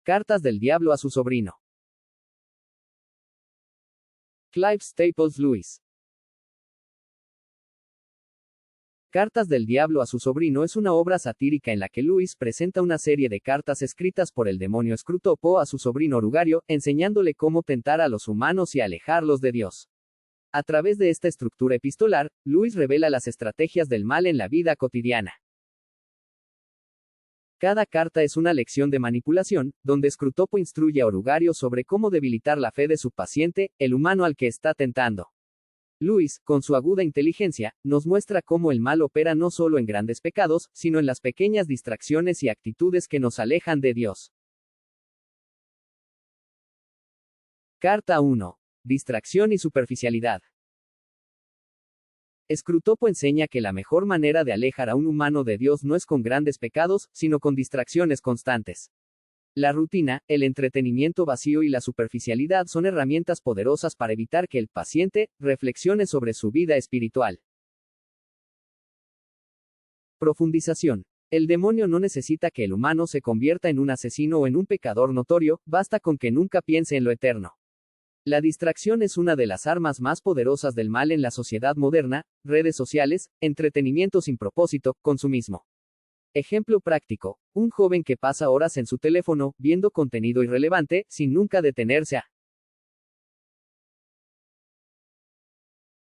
Cartas del diablo a su sobrino. Clive Staples Lewis. Cartas del diablo a su sobrino es una obra satírica en la que Lewis presenta una serie de cartas escritas por el demonio Scrutopo a su sobrino Orugario, enseñándole cómo tentar a los humanos y alejarlos de Dios. A través de esta estructura epistolar, Lewis revela las estrategias del mal en la vida cotidiana. Cada carta es una lección de manipulación, donde Scrutopo instruye a Orugario sobre cómo debilitar la fe de su paciente, el humano al que está tentando. Lewis, con su aguda inteligencia, nos muestra cómo el mal opera no solo en grandes pecados, sino en las pequeñas distracciones y actitudes que nos alejan de Dios. Carta 1. Distracción y superficialidad. Scrutopo enseña que la mejor manera de alejar a un humano de Dios no es con grandes pecados, sino con distracciones constantes. La rutina, el entretenimiento vacío y la superficialidad son herramientas poderosas para evitar que el paciente reflexione sobre su vida espiritual. Profundización. El demonio no necesita que el humano se convierta en un asesino o en un pecador notorio, basta con que nunca piense en lo eterno. La distracción es una de las armas más poderosas del mal en la sociedad moderna: redes sociales, entretenimiento sin propósito, consumismo. Ejemplo práctico: un joven que pasa horas en su teléfono, viendo contenido irrelevante, sin nunca detenerse a.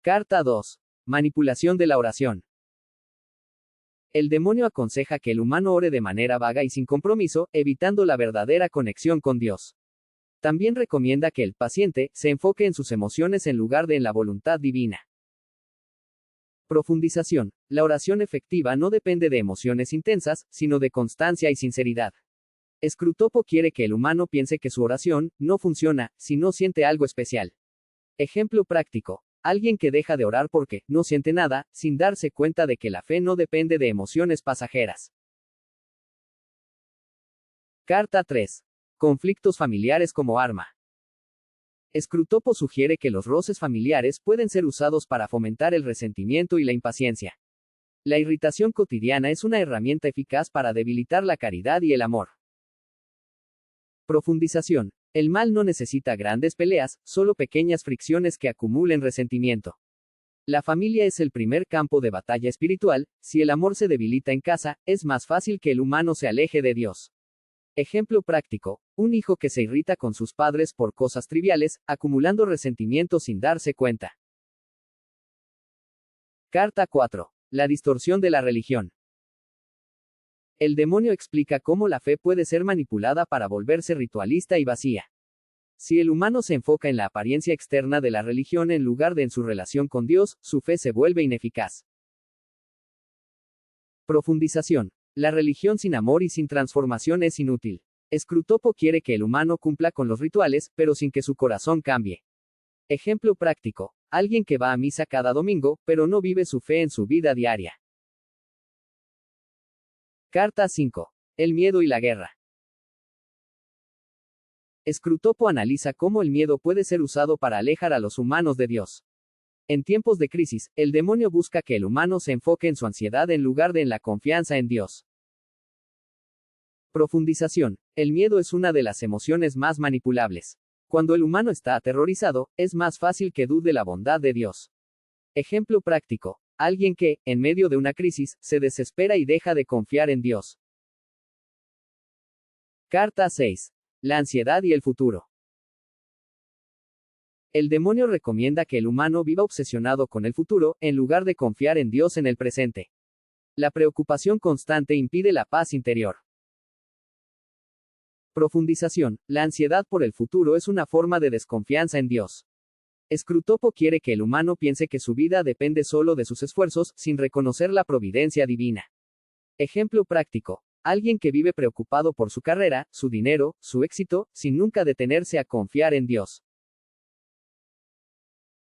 Carta 2. Manipulación de la oración. El demonio aconseja que el humano ore de manera vaga y sin compromiso, evitando la verdadera conexión con Dios. También recomienda que el paciente se enfoque en sus emociones en lugar de en la voluntad divina. Profundización. La oración efectiva no depende de emociones intensas, sino de constancia y sinceridad. Scrutopo quiere que el humano piense que su oración no funciona si no siente algo especial. Ejemplo práctico: alguien que deja de orar porque no siente nada, sin darse cuenta de que la fe no depende de emociones pasajeras. Carta 3. Conflictos familiares como arma. Scrutopo sugiere que los roces familiares pueden ser usados para fomentar el resentimiento y la impaciencia. La irritación cotidiana es una herramienta eficaz para debilitar la caridad y el amor. Profundización. El mal no necesita grandes peleas, solo pequeñas fricciones que acumulen resentimiento. La familia es el primer campo de batalla espiritual. Si el amor se debilita en casa, es más fácil que el humano se aleje de Dios. Ejemplo práctico: un hijo que se irrita con sus padres por cosas triviales, acumulando resentimiento sin darse cuenta. Carta 4. La distorsión de la religión. El demonio explica cómo la fe puede ser manipulada para volverse ritualista y vacía. Si el humano se enfoca en la apariencia externa de la religión en lugar de en su relación con Dios, su fe se vuelve ineficaz. Profundización. La religión sin amor y sin transformación es inútil. Scrutopo quiere que el humano cumpla con los rituales, pero sin que su corazón cambie. Ejemplo práctico: alguien que va a misa cada domingo, pero no vive su fe en su vida diaria. Carta 5. El miedo y la guerra. Scrutopo analiza cómo el miedo puede ser usado para alejar a los humanos de Dios. En tiempos de crisis, el demonio busca que el humano se enfoque en su ansiedad en lugar de en la confianza en Dios. Profundización. El miedo es una de las emociones más manipulables. Cuando el humano está aterrorizado, es más fácil que dude la bondad de Dios. Ejemplo práctico: alguien que, en medio de una crisis, se desespera y deja de confiar en Dios. Carta 6. La ansiedad y el futuro. El demonio recomienda que el humano viva obsesionado con el futuro, en lugar de confiar en Dios en el presente. La preocupación constante impide la paz interior. Profundización. La ansiedad por el futuro es una forma de desconfianza en Dios. Scrutopo quiere que el humano piense que su vida depende solo de sus esfuerzos, sin reconocer la providencia divina. Ejemplo práctico: alguien que vive preocupado por su carrera, su dinero, su éxito, sin nunca detenerse a confiar en Dios.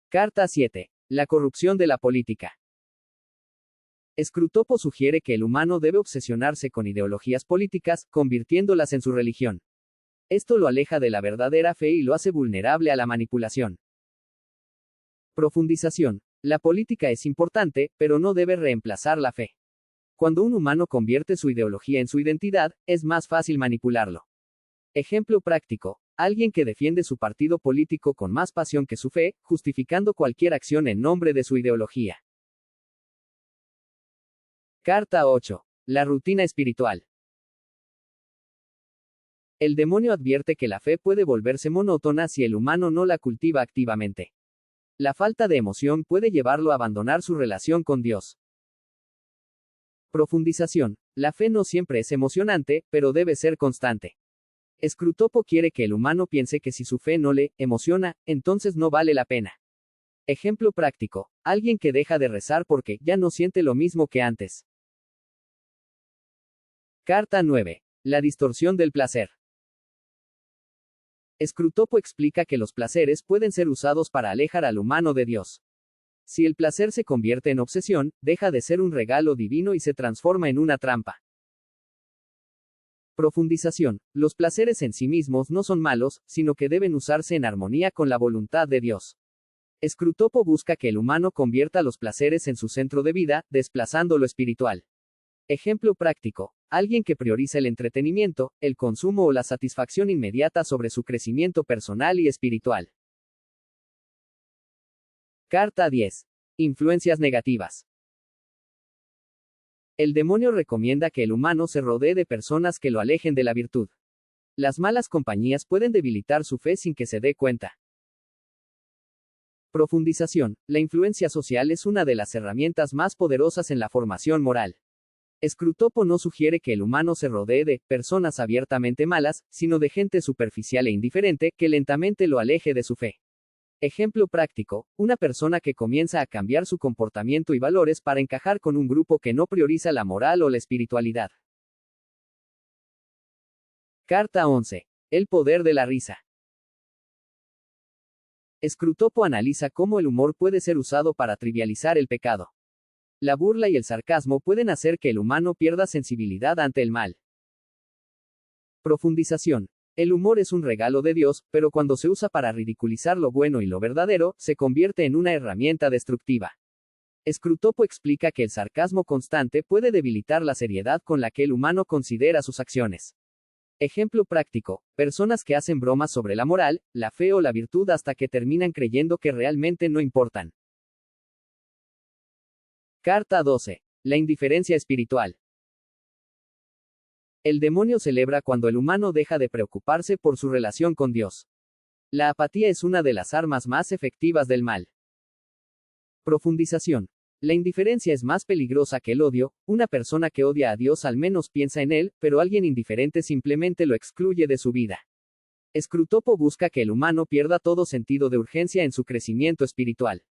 Carta 7. La corrupción de la política. Scrutopo sugiere que el humano debe obsesionarse con ideologías políticas, convirtiéndolas en su religión. Esto lo aleja de la verdadera fe y lo hace vulnerable a la manipulación. Profundización. La política es importante, pero no debe reemplazar la fe. Cuando un humano convierte su ideología en su identidad, es más fácil manipularlo. Ejemplo práctico. Alguien que defiende su partido político con más pasión que su fe, justificando cualquier acción en nombre de su ideología. Carta 8. La rutina espiritual. El demonio advierte que la fe puede volverse monótona si el humano no la cultiva activamente. La falta de emoción puede llevarlo a abandonar su relación con Dios. Profundización. La fe no siempre es emocionante, pero debe ser constante. Scrutopo quiere que el humano piense que si su fe no le emociona, entonces no vale la pena. Ejemplo práctico. Alguien que deja de rezar porque ya no siente lo mismo que antes. Carta 9. La distorsión del placer. Scrutopo explica que los placeres pueden ser usados para alejar al humano de Dios. Si el placer se convierte en obsesión, deja de ser un regalo divino y se transforma en una trampa. Profundización. Los placeres en sí mismos no son malos, sino que deben usarse en armonía con la voluntad de Dios. Scrutopo busca que el humano convierta los placeres en su centro de vida, desplazando lo espiritual. Ejemplo práctico. Alguien que prioriza el entretenimiento, el consumo o la satisfacción inmediata sobre su crecimiento personal y espiritual. Carta 10. Influencias negativas. El demonio recomienda que el humano se rodee de personas que lo alejen de la virtud. Las malas compañías pueden debilitar su fe sin que se dé cuenta. Profundización. La influencia social es una de las herramientas más poderosas en la formación moral. Scrutopo no sugiere que el humano se rodee de personas abiertamente malas, sino de gente superficial e indiferente, que lentamente lo aleje de su fe. Ejemplo práctico. Una persona que comienza a cambiar su comportamiento y valores para encajar con un grupo que no prioriza la moral o la espiritualidad. Carta 11. El poder de la risa. Scrutopo analiza cómo el humor puede ser usado para trivializar el pecado. La burla y el sarcasmo pueden hacer que el humano pierda sensibilidad ante el mal. Profundización. El humor es un regalo de Dios, pero cuando se usa para ridiculizar lo bueno y lo verdadero, se convierte en una herramienta destructiva. Scrutopo explica que el sarcasmo constante puede debilitar la seriedad con la que el humano considera sus acciones. Ejemplo práctico. Personas que hacen bromas sobre la moral, la fe o la virtud hasta que terminan creyendo que realmente no importan. Carta 12. La indiferencia espiritual. El demonio celebra cuando el humano deja de preocuparse por su relación con Dios. La apatía es una de las armas más efectivas del mal. Profundización. La indiferencia es más peligrosa que el odio. Una persona que odia a Dios al menos piensa en él, pero alguien indiferente simplemente lo excluye de su vida. Scrutopo busca que el humano pierda todo sentido de urgencia en su crecimiento espiritual.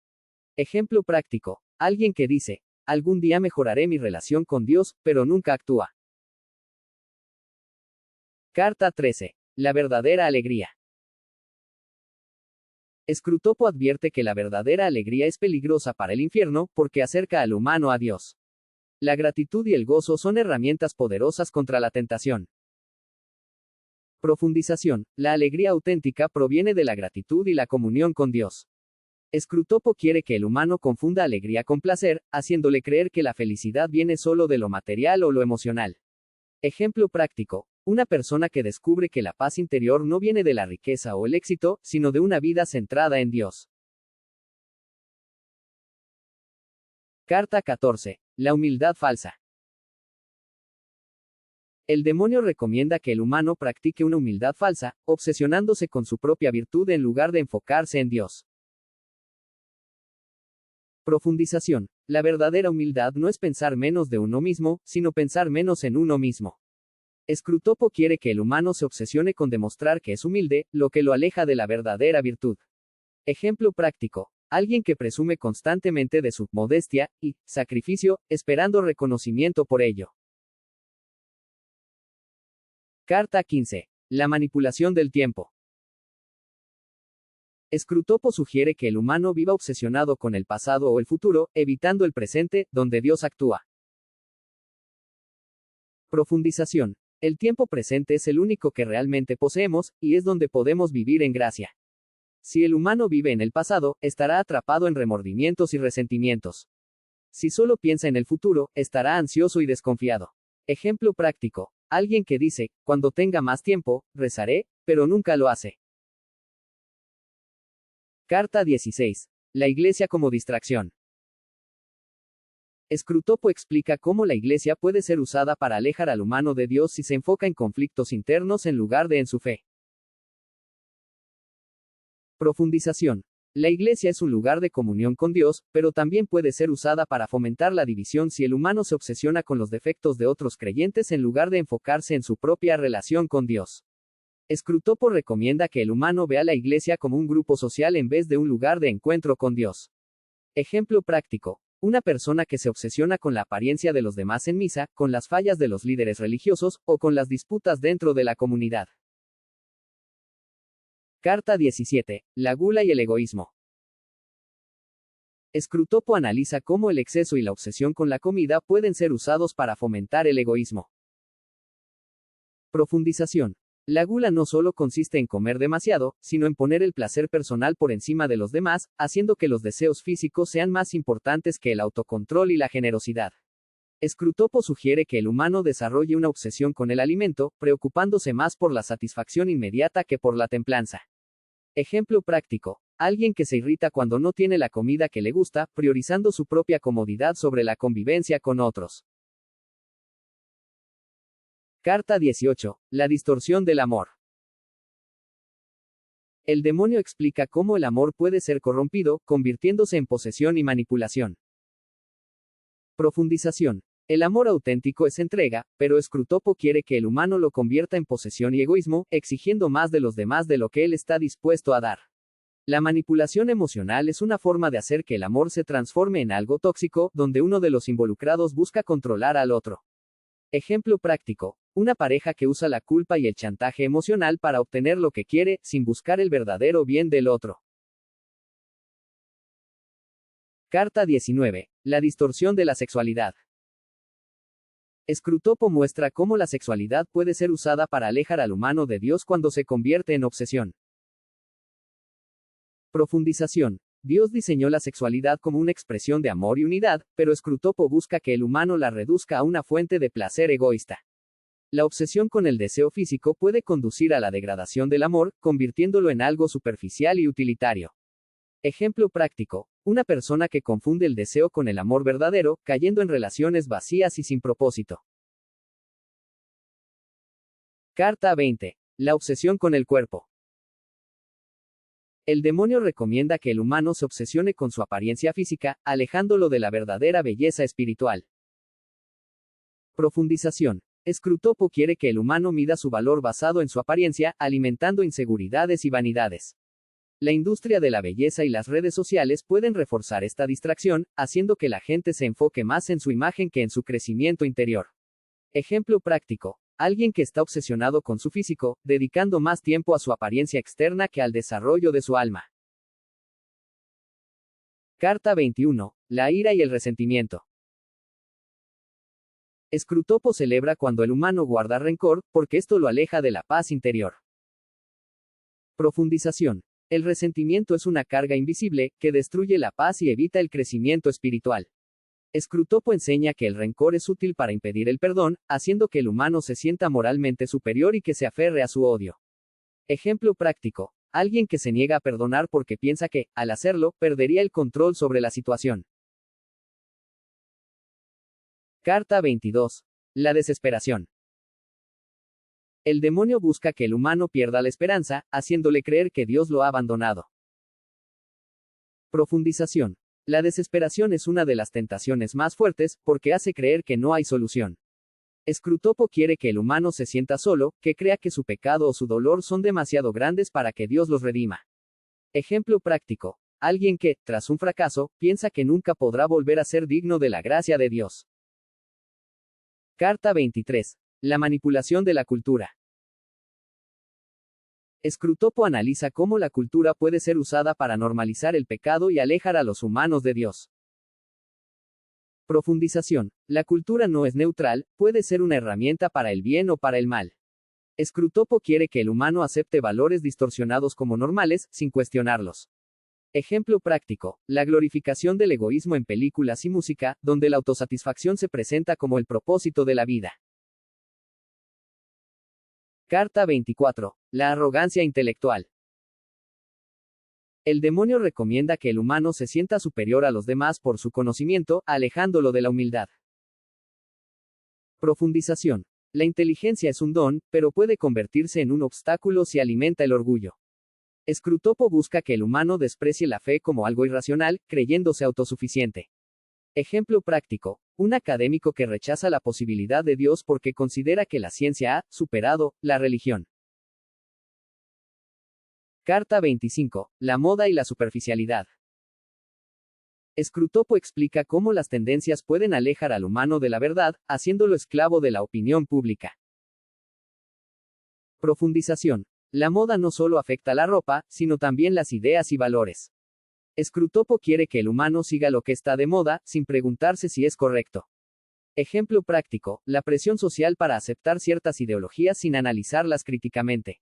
Ejemplo práctico. Alguien que dice, algún día mejoraré mi relación con Dios, pero nunca actúa. Carta 13. La verdadera alegría. Scrutopo advierte que la verdadera alegría es peligrosa para el infierno, porque acerca al humano a Dios. La gratitud y el gozo son herramientas poderosas contra la tentación. Profundización. La alegría auténtica proviene de la gratitud y la comunión con Dios. Scrutopo quiere que el humano confunda alegría con placer, haciéndole creer que la felicidad viene solo de lo material o lo emocional. Ejemplo práctico. Una persona que descubre que la paz interior no viene de la riqueza o el éxito, sino de una vida centrada en Dios. Carta 14. La humildad falsa. El demonio recomienda que el humano practique una humildad falsa, obsesionándose con su propia virtud en lugar de enfocarse en Dios. Profundización. La verdadera humildad no es pensar menos de uno mismo, sino pensar menos en uno mismo. Scrutopo quiere que el humano se obsesione con demostrar que es humilde, lo que lo aleja de la verdadera virtud. Ejemplo práctico. Alguien que presume constantemente de su modestia y sacrificio, esperando reconocimiento por ello. Carta 15. La manipulación del tiempo. Scrutopo sugiere que el humano viva obsesionado con el pasado o el futuro, evitando el presente, donde Dios actúa. Profundización. El tiempo presente es el único que realmente poseemos, y es donde podemos vivir en gracia. Si el humano vive en el pasado, estará atrapado en remordimientos y resentimientos. Si solo piensa en el futuro, estará ansioso y desconfiado. Ejemplo práctico. Alguien que dice, cuando tenga más tiempo, rezaré, pero nunca lo hace. Carta 16. La Iglesia como distracción. Scrutopo explica cómo la Iglesia puede ser usada para alejar al humano de Dios si se enfoca en conflictos internos en lugar de en su fe. Profundización. La Iglesia es un lugar de comunión con Dios, pero también puede ser usada para fomentar la división si el humano se obsesiona con los defectos de otros creyentes en lugar de enfocarse en su propia relación con Dios. Scrutopo recomienda que el humano vea la Iglesia como un grupo social en vez de un lugar de encuentro con Dios. Ejemplo práctico. Una persona que se obsesiona con la apariencia de los demás en misa, con las fallas de los líderes religiosos, o con las disputas dentro de la comunidad. Carta 17. La gula y el egoísmo. Scrutopo analiza cómo el exceso y la obsesión con la comida pueden ser usados para fomentar el egoísmo. Profundización. La gula no solo consiste en comer demasiado, sino en poner el placer personal por encima de los demás, haciendo que los deseos físicos sean más importantes que el autocontrol y la generosidad. Scrutopo sugiere que el humano desarrolle una obsesión con el alimento, preocupándose más por la satisfacción inmediata que por la templanza. Ejemplo práctico. Alguien que se irrita cuando no tiene la comida que le gusta, priorizando su propia comodidad sobre la convivencia con otros. Carta 18. La distorsión del amor. El demonio explica cómo el amor puede ser corrompido, convirtiéndose en posesión y manipulación. Profundización. El amor auténtico es entrega, pero Scrutopo quiere que el humano lo convierta en posesión y egoísmo, exigiendo más de los demás de lo que él está dispuesto a dar. La manipulación emocional es una forma de hacer que el amor se transforme en algo tóxico, donde uno de los involucrados busca controlar al otro. Ejemplo práctico. Una pareja que usa la culpa y el chantaje emocional para obtener lo que quiere, sin buscar el verdadero bien del otro. Carta 19. La distorsión de la sexualidad. Scrutopo muestra cómo la sexualidad puede ser usada para alejar al humano de Dios cuando se convierte en obsesión. Profundización. Dios diseñó la sexualidad como una expresión de amor y unidad, pero Scrutopo busca que el humano la reduzca a una fuente de placer egoísta. La obsesión con el deseo físico puede conducir a la degradación del amor, convirtiéndolo en algo superficial y utilitario. Ejemplo práctico. Una persona que confunde el deseo con el amor verdadero, cayendo en relaciones vacías y sin propósito. Carta 20. La obsesión con el cuerpo. El demonio recomienda que el humano se obsesione con su apariencia física, alejándolo de la verdadera belleza espiritual. Profundización. Scrutopo quiere que el humano mida su valor basado en su apariencia, alimentando inseguridades y vanidades. La industria de la belleza y las redes sociales pueden reforzar esta distracción, haciendo que la gente se enfoque más en su imagen que en su crecimiento interior. Ejemplo práctico. Alguien que está obsesionado con su físico, dedicando más tiempo a su apariencia externa que al desarrollo de su alma. Carta 21. La ira y el resentimiento. Scrutopo celebra cuando el humano guarda rencor, porque esto lo aleja de la paz interior. Profundización. El resentimiento es una carga invisible, que destruye la paz y evita el crecimiento espiritual. Scrutopo enseña que el rencor es útil para impedir el perdón, haciendo que el humano se sienta moralmente superior y que se aferre a su odio. Ejemplo práctico. Alguien que se niega a perdonar porque piensa que, al hacerlo, perdería el control sobre la situación. Carta 22. La desesperación. El demonio busca que el humano pierda la esperanza, haciéndole creer que Dios lo ha abandonado. Profundización. La desesperación es una de las tentaciones más fuertes, porque hace creer que no hay solución. Scrutopo quiere que el humano se sienta solo, que crea que su pecado o su dolor son demasiado grandes para que Dios los redima. Ejemplo práctico. Alguien que, tras un fracaso, piensa que nunca podrá volver a ser digno de la gracia de Dios. Carta 23. La manipulación de la cultura. Scrutopo analiza cómo la cultura puede ser usada para normalizar el pecado y alejar a los humanos de Dios. Profundización. La cultura no es neutral, puede ser una herramienta para el bien o para el mal. Scrutopo quiere que el humano acepte valores distorsionados como normales, sin cuestionarlos. Ejemplo práctico. La glorificación del egoísmo en películas y música, donde la autosatisfacción se presenta como el propósito de la vida. Carta 24. La arrogancia intelectual. El demonio recomienda que el humano se sienta superior a los demás por su conocimiento, alejándolo de la humildad. Profundización. La inteligencia es un don, pero puede convertirse en un obstáculo si alimenta el orgullo. Scrutopo busca que el humano desprecie la fe como algo irracional, creyéndose autosuficiente. Ejemplo práctico. Un académico que rechaza la posibilidad de Dios porque considera que la ciencia ha superado la religión. Carta 25. La moda y la superficialidad. Scrutopo explica cómo las tendencias pueden alejar al humano de la verdad, haciéndolo esclavo de la opinión pública. Profundización. La moda no solo afecta la ropa, sino también las ideas y valores. Scrutopo quiere que el humano siga lo que está de moda, sin preguntarse si es correcto. Ejemplo práctico, la presión social para aceptar ciertas ideologías sin analizarlas críticamente.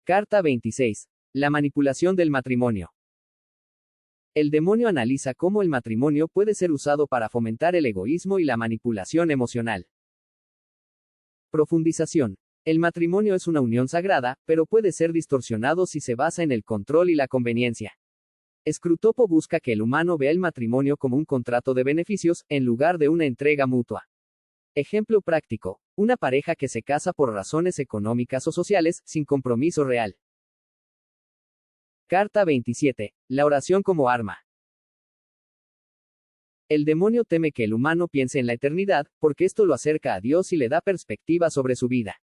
Carta 26. La manipulación del matrimonio. El demonio analiza cómo el matrimonio puede ser usado para fomentar el egoísmo y la manipulación emocional. Profundización. El matrimonio es una unión sagrada, pero puede ser distorsionado si se basa en el control y la conveniencia. Scrutopo busca que el humano vea el matrimonio como un contrato de beneficios, en lugar de una entrega mutua. Ejemplo práctico. Una pareja que se casa por razones económicas o sociales, sin compromiso real. Carta 27. La oración como arma. El demonio teme que el humano piense en la eternidad, porque esto lo acerca a Dios y le da perspectiva sobre su vida.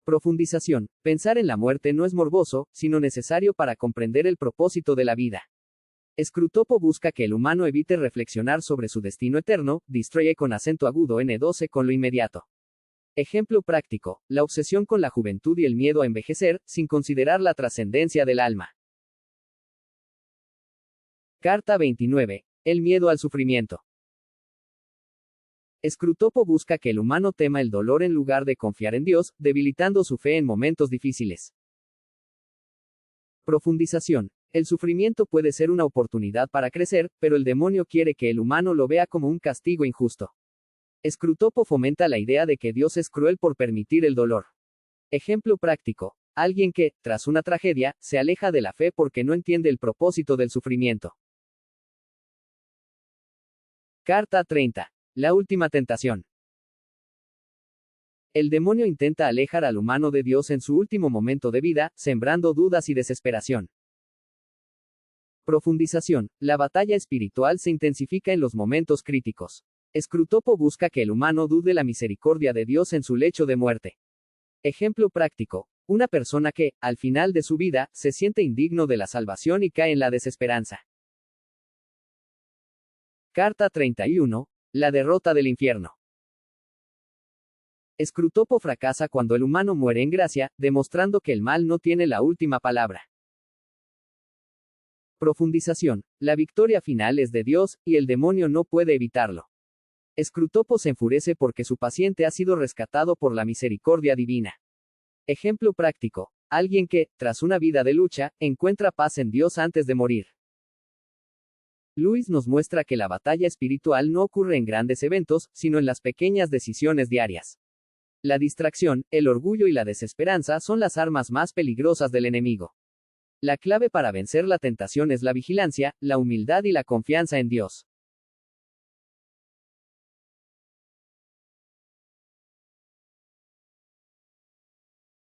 Profundización. Pensar en la muerte no es morboso, sino necesario para comprender el propósito de la vida. Scrutopo busca que el humano evite reflexionar sobre su destino eterno, distrae con acento agudo N12 con lo inmediato. Ejemplo práctico. La obsesión con la juventud y el miedo a envejecer, sin considerar la trascendencia del alma. Carta 29. El miedo al sufrimiento. Scrutopo busca que el humano tema el dolor en lugar de confiar en Dios, debilitando su fe en momentos difíciles. Profundización. El sufrimiento puede ser una oportunidad para crecer, pero el demonio quiere que el humano lo vea como un castigo injusto. Scrutopo fomenta la idea de que Dios es cruel por permitir el dolor. Ejemplo práctico. Alguien que, tras una tragedia, se aleja de la fe porque no entiende el propósito del sufrimiento. Carta 30. La última tentación. El demonio intenta alejar al humano de Dios en su último momento de vida, sembrando dudas y desesperación. Profundización. La batalla espiritual se intensifica en los momentos críticos. Scrutopo busca que el humano dude la misericordia de Dios en su lecho de muerte. Ejemplo práctico. Una persona que, al final de su vida, se siente indigno de la salvación y cae en la desesperanza. Carta 31. La derrota del infierno. Scrutopo fracasa cuando el humano muere en gracia, demostrando que el mal no tiene la última palabra. Profundización. La victoria final es de Dios, y el demonio no puede evitarlo. Scrutopo se enfurece porque su paciente ha sido rescatado por la misericordia divina. Ejemplo práctico. Alguien que, tras una vida de lucha, encuentra paz en Dios antes de morir. Luis nos muestra que la batalla espiritual no ocurre en grandes eventos, sino en las pequeñas decisiones diarias. La distracción, el orgullo y la desesperanza son las armas más peligrosas del enemigo. La clave para vencer la tentación es la vigilancia, la humildad y la confianza en Dios.